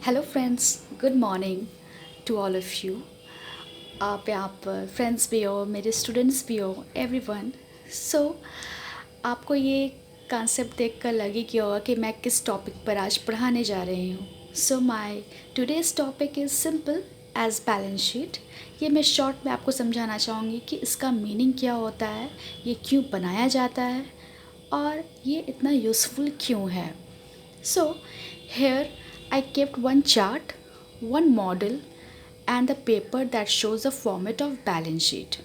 Hello friends, good morning to all of you. आप यहाँ पर फ्रेंड्स भी हो, मेरे स्टूडेंट्स भी हो, एवरीवन। सो आपको ये कॉन्सेप्ट देखकर लगे कि होगा कि मैं किस टॉपिक पर आज पढ़ाने जा रही हूँ। So my today's topic is simple as balance sheet. ये मैं शॉर्ट में आपको समझाना चाहूँगी कि इसका मीनिंग क्या होता है, ये क्यों बनाया जाता है और ये इतना यूज़फुल क्यों है। So here I kept one chart, one model and the paper that shows the format of balance sheet.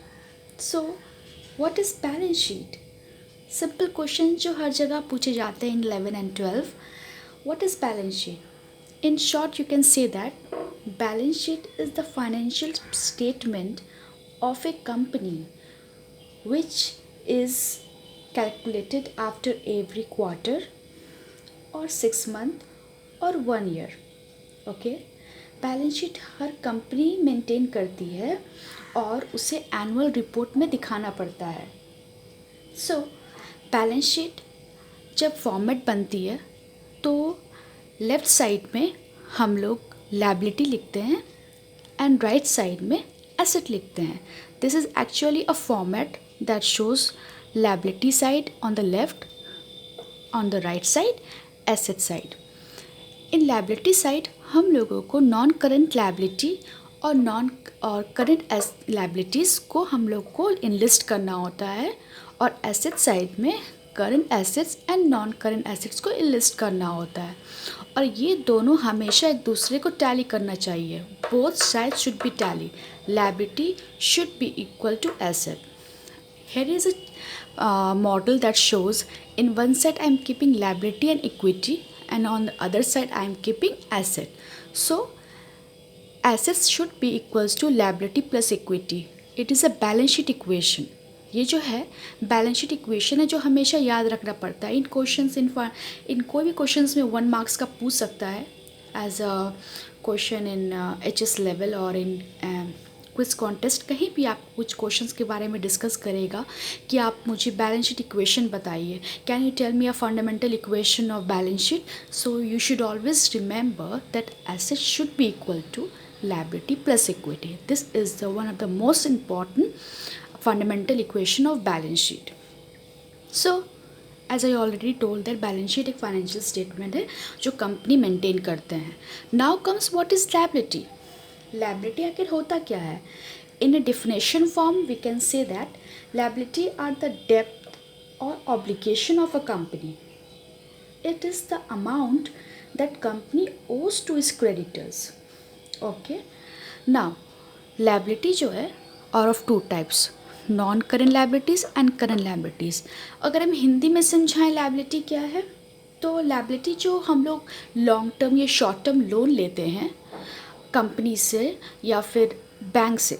So what is balance sheet? Simple question जो हर जगह पूछे जाते हैं in 11 and 12. What is balance sheet? In short, you can say that balance sheet is the financial statement of a company which is calculated after every quarter और 6 month और 1 year. Okay, balance sheet हर company maintain करती है और उसे annual report में दिखाना पड़ता है। सो बैलेंस शीट जब फॉर्मेट बनती है तो लेफ़्ट साइड में हम लोग लायबिलिटी लिखते हैं एंड राइट साइड में एसेट लिखते हैं। This is actually a format that shows liability side on the left, on the right side asset side. In liability side हम लोगों को नॉन करंट लायबिलिटी और करंट लायबिलिटीज़ को हम लोग को इनलिस्ट करना होता है और एसेट साइड में current assets and non current assets को इनलिस्ट करना होता है। और ये दोनों हमेशा एक दूसरे को टैली करना चाहिए। Both side should be tally, liability should be equal to asset. Here is a model that shows in one side I am keeping liability and equity and on the other side I am keeping asset. So assets should be equals to liability plus equity. It is a balance sheet equation. ये जो है balance sheet equation है जो हमेशा याद रखना पड़ता है। इन कोई भी क्वेश्चंस में 1 मार्क्स का पूछ सकता है as a question in HS level और इन क्विज कॉन्टेस्ट। कहीं भी आप कुछ क्वेश्चंस के बारे में डिस्कस करेगा कि आप मुझे बैलेंस शीट इक्वेशन बताइए, can you tell me a fundamental equation of balance sheet. So you should always remember that asset should be equal to liability plus equity. This is the one of the most important fundamental equation of balance sheet. So as I already told that balance sheet एक financial statement है जो company maintain करते हैं। Now comes what is liability. Liability आखिर होता क्या है? In a definition form we can say that liability are the debt or obligation of a company. It is the amount that company owes to its creditors. Okay, now liability जो है are of two types, non current liabilities and current liabilities. अगर हम हिंदी में समझाएं liability क्या है, तो liability जो हम लोग लॉन्ग टर्म या शॉर्ट टर्म लोन लेते हैं कंपनी से या फिर बैंक से,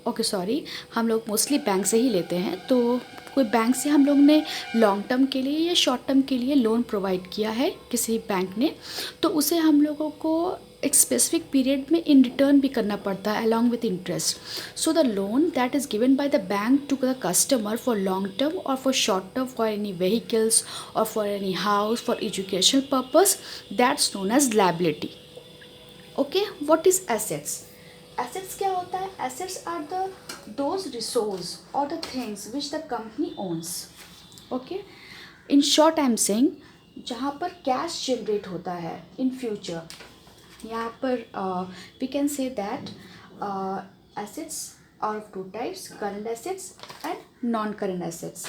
ओके सॉरी, हम लोग मोस्टली बैंक से ही लेते हैं। तो कोई बैंक से हम लोग ने लॉन्ग टर्म के लिए या शॉर्ट टर्म के लिए लोन प्रोवाइड किया है किसी बैंक ने, तो उसे हम लोगों को एक स्पेसिफिक पीरियड में इन रिटर्न भी करना पड़ता है along with interest. So the loan that is given by the bank to the customer for long term और for short term for any vehicles और for any house for educational purpose, that's known as liability. Okay, what is assets? Assets क्या होता है? Assets are the those resource और the things which the company owns. Okay, in short I am saying जहाँ पर cash generate होता है इन future, यहाँ पर we can say that assets are of two types, current assets and non current assets.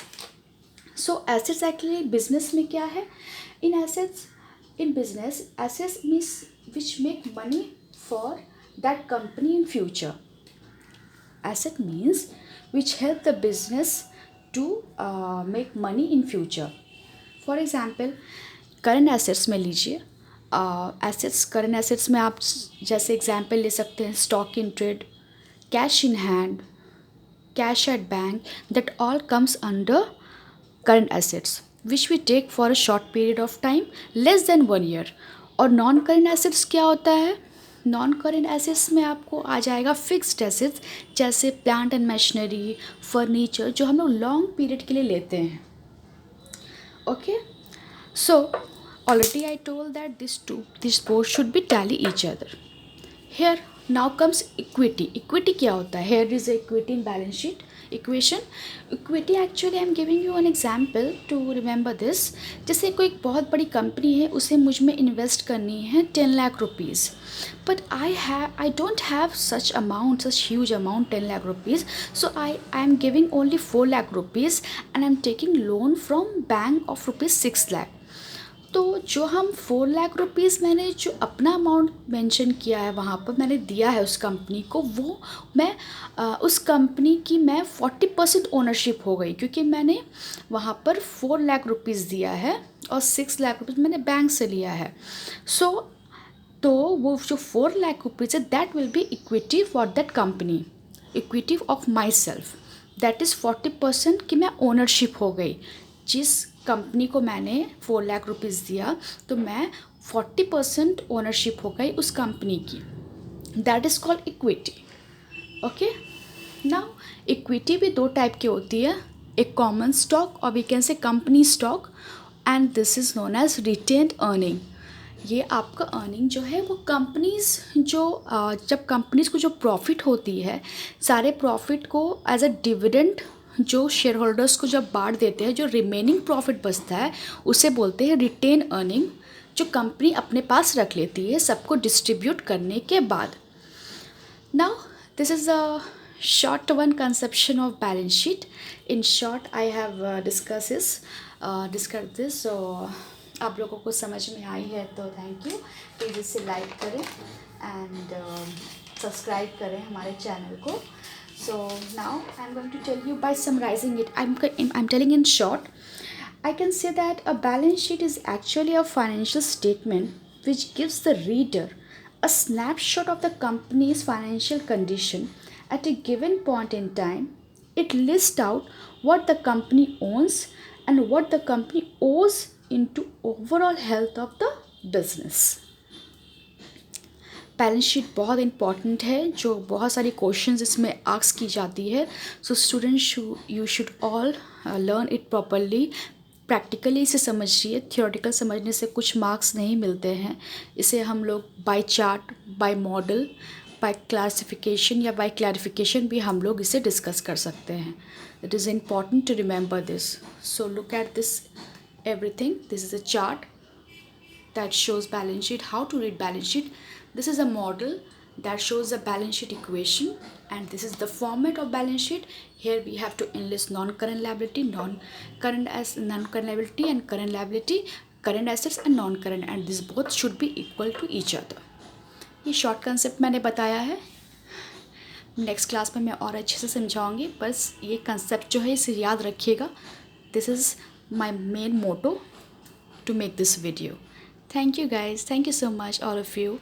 So assets actually business में क्या है? In assets, in business, assets means which make money for that company in future. Asset means which help the business to make money in future. For example, current assets में लीजिए, assets current assets में आप जैसे example ले सकते हैं stock in trade, cash in hand, cash at bank, that all comes under current assets which we take for a short period of time less than 1 year. और non current assets क्या होता है? Non current assets में आपको आ जाएगा fixed assets जैसे plant and machinery, furniture, जो हम लोग लॉन्ग पीरियड के लिए लेते हैं। Okay, so already I told that this both should be tally each other. Here now comes equity क्या होता है? Here is equity in balance sheet equation. Equity actually I am giving you an example to remember this. जैसे कोई एक बहुत बड़ी company है, उसे मुझ में इन्वेस्ट करनी है 10 lakh rupees, but I don't have such huge amount 10 lakh rupees, so I am giving only 4 lakh rupees and I am taking loan from bank of rupees 6 lakh. तो जो हम 4 लाख रुपीज़ मैंने जो अपना अमाउंट मेंशन किया है वहाँ पर मैंने दिया है उस कंपनी को, वो मैं उस कंपनी की मैं 40% ओनरशिप हो गई, क्योंकि मैंने वहाँ पर 4 लाख रुपीज़ दिया है और 6 लाख रुपीज़ मैंने बैंक से लिया है. तो वो जो 4 लाख रुपीज़ है that will be equity for that company, equity of my self, that is 40% की मैं ओनरशिप हो गई. जिस कंपनी को मैंने 4 लाख रुपीज़ दिया तो मैं 40% ओनरशिप हो गई उस कंपनी की. That is called equity. Okay, now equity भी 2 टाइप की होती है, एक कॉमन स्टॉक और we can say company stock, and this is known as retained earning. ये आपका अर्निंग जो है वो कंपनीज़ जो जब कंपनीज़ को जो प्रॉफिट होती है, सारे प्रॉफिट को एज अ डिविडेंड जो शेयर होल्डर्स को जब बांट देते हैं, जो रिमेनिंग प्रॉफिट बचता है उसे बोलते हैं रिटेन अर्निंग, जो कंपनी अपने पास रख लेती है सबको डिस्ट्रीब्यूट करने के बाद. Now this is a short one conception of balance sheet. In short I have discussed this. So आप लोगों को समझ में आई है तो थैंक यू. प्लीज़ इसे लाइक करें एंड सब्सक्राइब करें हमारे चैनल को. So now I'm going to tell you by summarizing it. I'm telling in short. I can say that a balance sheet is actually a financial statement which gives the reader a snapshot of the company's financial condition at a given point in time. It lists out what the company owns and what the company owes into overall health of the business. Balance sheet बहुत important है, जो बहुत सारी questions इसमें ask की जाती है. So students you should all learn it properly. Practically इसे समझिए, थियोरेटिकल समझने से कुछ मार्क्स नहीं मिलते हैं. इसे हम लोग by chart, by model, by classification या बाय क्लैरिफिकेशन भी हम लोग इसे डिस्कस कर सकते हैं. It is important to remember this. So look at this everything. This is a chart that shows balance sheet, how to read balance sheet. This is a model that shows the balance sheet equation, and this is the format of balance sheet. Here we have to enlist non-current liability, non-current liability and current liability, current assets and non-current, and this both should be equal to each other. ये short concept मैंने बताया है. Next class में मैं और अच्छे से समझाऊंगी. बस ये कंसेप्ट जो है इसे याद रखिएगा. This is my main motto to make this video. Thank you guys. Thank you so much all of you.